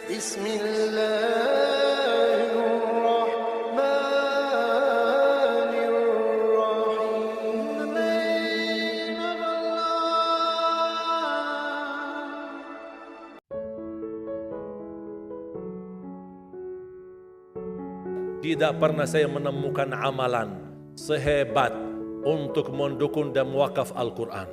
بسم الله الرحمن الرحيم. Tidak pernah saya menemukan amalan sehebat untuk mendukung dan mewakaf Al-Quran.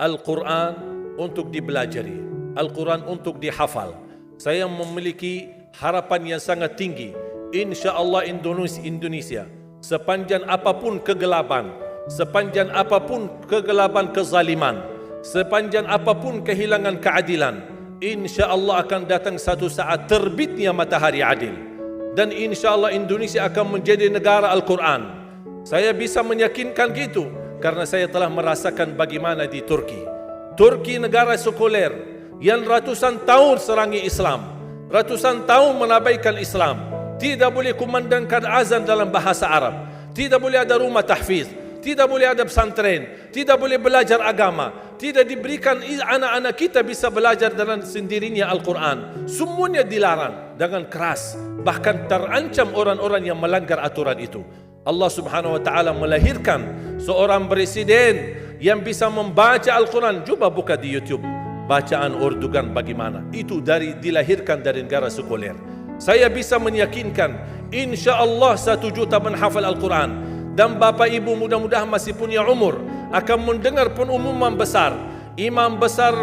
Al-Quran untuk dibelajari, Al-Quran untuk dihafal. Saya memiliki harapan yang sangat tinggi. InsyaAllah Indonesia, sepanjang apapun kegelapan, sepanjang apapun kegelapan kezaliman, sepanjang apapun kehilangan keadilan, InsyaAllah akan datang satu saat terbitnya matahari adil. Dan insyaAllah Indonesia akan menjadi negara Al-Quran. Saya bisa meyakinkan gitu karena saya telah merasakan bagaimana di Turki. Turki negara sekuler yang ratusan tahun serangi Islam, ratusan tahun menabaikan Islam. Tidak boleh kumandangkan azan dalam bahasa Arab, tidak boleh ada rumah tahfiz, tidak boleh ada pesantren, tidak boleh belajar agama, tidak diberikan anak-anak kita bisa belajar dengan sendirinya Al-Quran. Semuanya dilarang dengan keras, bahkan terancam orang-orang yang melanggar aturan itu. Allah Subhanahu wa taala melahirkan seorang presiden yang bisa membaca Al-Quran. Coba buka di YouTube bacaan Erdogan bagaimana. Itu dilahirkan dari negara sekuler. Saya bisa meyakinkan insya-Allah 1 juta menghafal Al-Quran. Dan Bapak Ibu mudah-mudahan masih punya umur akan mendengar pengumuman besar. Imam besar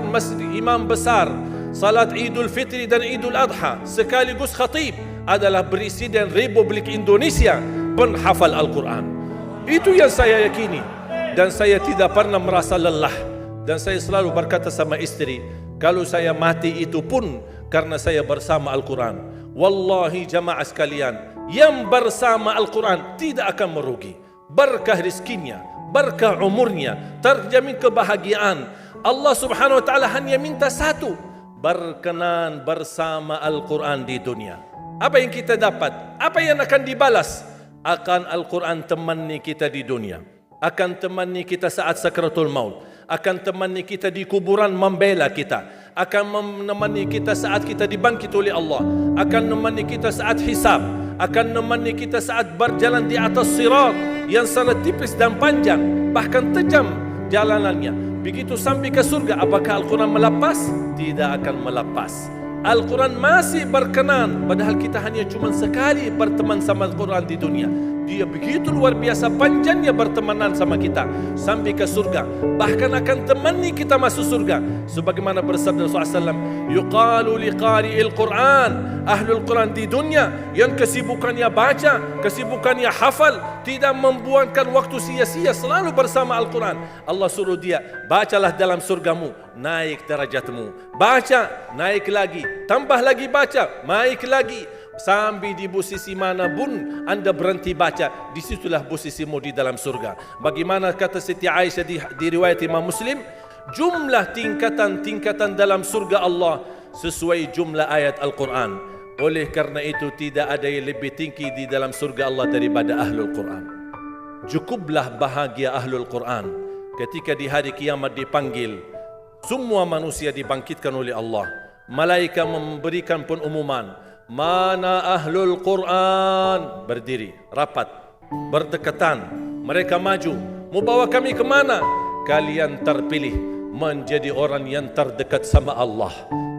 salat Idul Fitri dan Idul Adha sekaligus khatib adalah Presiden Republik Indonesia penghafal Al-Quran. Itu yang saya yakini. Dan saya tidak pernah merasa lelah. Dan saya selalu berkata sama istri, kalau saya mati itu pun karena saya bersama Al-Quran. Wallahi jamaah sekalian, yang bersama Al-Quran tidak akan merugi. Berkah rizkinya, berkah umurnya, terjamin kebahagiaan. Allah Subhanahu wa taala hanya minta satu, berkenan bersama Al-Quran di dunia. Apa yang kita dapat? Apa yang akan dibalas? Akan Al-Quran temani kita di dunia, akan temani kita saat sakratul maut, akan temani kita di kuburan membela kita, akan menemani kita saat kita dibangkit oleh Allah, akan menemani kita saat hisab, akan menemani kita saat berjalan di atas sirat yang sangat tipis dan panjang, bahkan tajam jalanannya. Begitu sampai ke surga, apakah Al-Quran melepas? Tidak akan melepas. Al-Quran masih berkenan, padahal kita hanya cuma sekali berteman sama Al-Quran di dunia. Dia begitu luar biasa panjangnya bertemanan sama kita sampai ke surga. Bahkan akan temani kita masuk surga. Sebagaimana bersabda Rasulullah SAW, yuqalu liqari'il Quran, ahlul Quran di dunia yang kesibukannya baca, kesibukannya hafal, tidak membuangkan waktu sia-sia, selalu bersama Al-Quran. Allah suruh dia, bacalah dalam surgamu, naik derajatmu. Baca, naik lagi, tambah lagi baca, naik lagi. Sampai di posisi mana pun anda berhenti baca, disitulah posisimu di dalam surga. Bagaimana kata Siti Aisyah di riwayat Imam Muslim, jumlah tingkatan-tingkatan dalam surga Allah sesuai jumlah ayat Al-Quran. Oleh karena itu tidak ada yang lebih tinggi di dalam surga Allah daripada Ahlul Quran. Cukuplah bahagia Ahlul Quran ketika di hari kiamat dipanggil. Semua manusia dibangkitkan oleh Allah. Malaikat memberikan pengumuman, mana Ahlul Quran? Berdiri, rapat, berdekatan. Mereka maju, mau bawa kami ke mana? Kalian terpilih menjadi orang yang terdekat sama Allah.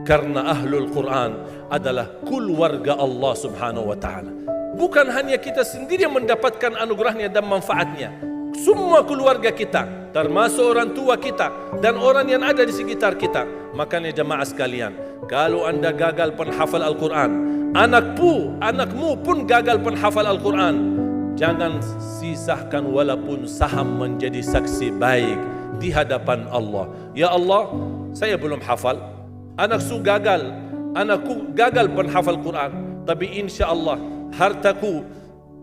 Karena Ahlul Quran adalah keluarga Allah Subhanahu wa ta'ala. Bukan hanya kita sendiri yang mendapatkan anugerahnya dan manfaatnya. Semua keluarga kita, termasuk orang tua kita dan orang yang ada di sekitar kita. Makanya jemaah sekalian, kalau anda gagal penghafal Al-Quran, anakmu pun gagal penghafal Al-Quran, jangan sisakan walaupun saham menjadi saksi baik di hadapan Allah. Ya Allah, saya belum hafal, anakku gagal penghafal Quran, tapi insya Allah hartaku,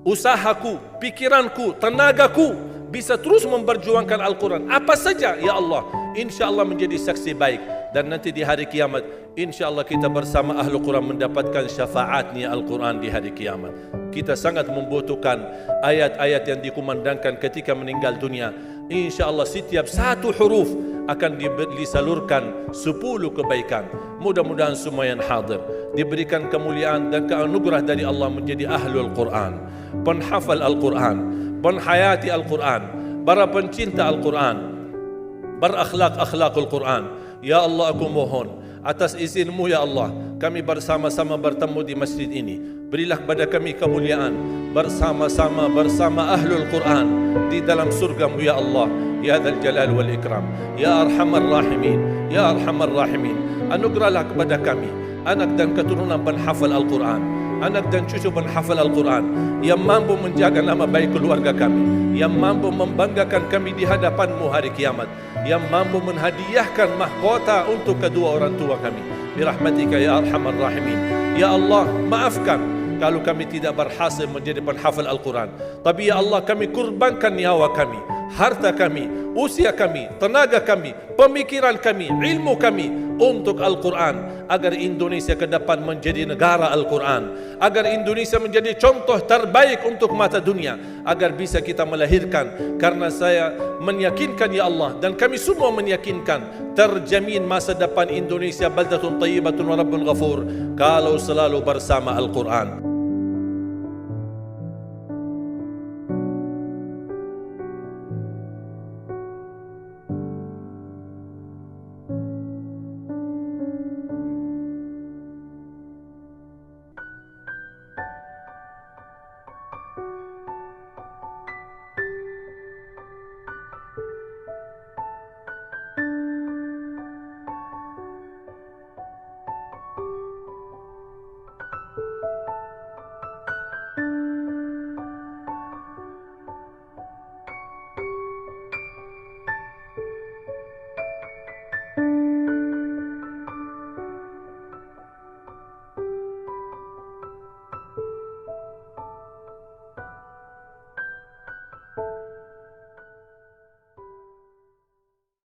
usahaku, pikiranku, tenagaku bisa terus memperjuangkan Al-Quran. Apa saja, ya Allah, insya Allah menjadi saksi baik. Dan nanti di hari kiamat, insya Allah kita bersama Ahlul Quran mendapatkan syafaatnya Al-Quran di hari kiamat. Kita sangat membutuhkan ayat-ayat yang dikumandangkan ketika meninggal dunia. InsyaAllah setiap satu huruf akan disalurkan 10 kebaikan. Mudah-mudahan semua yang hadir diberikan kemuliaan dan keanugerah dari Allah menjadi ahlul Quran, penghafal Al-Quran, penghayati Al-Quran, para pencinta Al-Quran, berakhlak-akhlakul Quran. Ya Allah, aku mohon atas izin-Mu ya Allah, kami bersama-sama bertemu di masjid ini. Berilah kepada kami kemuliaan bersama-sama bersama ahlul Quran di dalam surga-Mu ya Allah, ya Dzal Jalal wal Ikram, ya Arhamar Rahimin, ya Arhamar Rahimin. Anugerahlah kepada kami anak dan keturunan penghafal Al-Quran, anak dan cucu penghafal Al-Quran yang mampu menjaga nama baik keluarga kami, yang mampu membanggakan kami di hadapan-Mu hari kiamat, yang mampu menhadiahkan mahkota untuk kedua orang tua kami. Birahmatika ya Arhamar Rahimin. Ya Allah, maafkan kalau kami tidak berhasil menjadi penghafal Al-Quran, tapi ya Allah, kami kurbankan nyawa kami, harta kami, usia kami, tenaga kami, pemikiran kami, ilmu kami untuk Al-Quran, agar Indonesia ke depan menjadi negara Al-Quran, agar Indonesia menjadi contoh terbaik untuk mata dunia, agar bisa kita melahirkan. Karena saya meyakinkan ya Allah, dan kami semua meyakinkan, terjamin masa depan Indonesia baldatun tayyibatun wa rabbun ghafur kalau selalu bersama Al-Quran.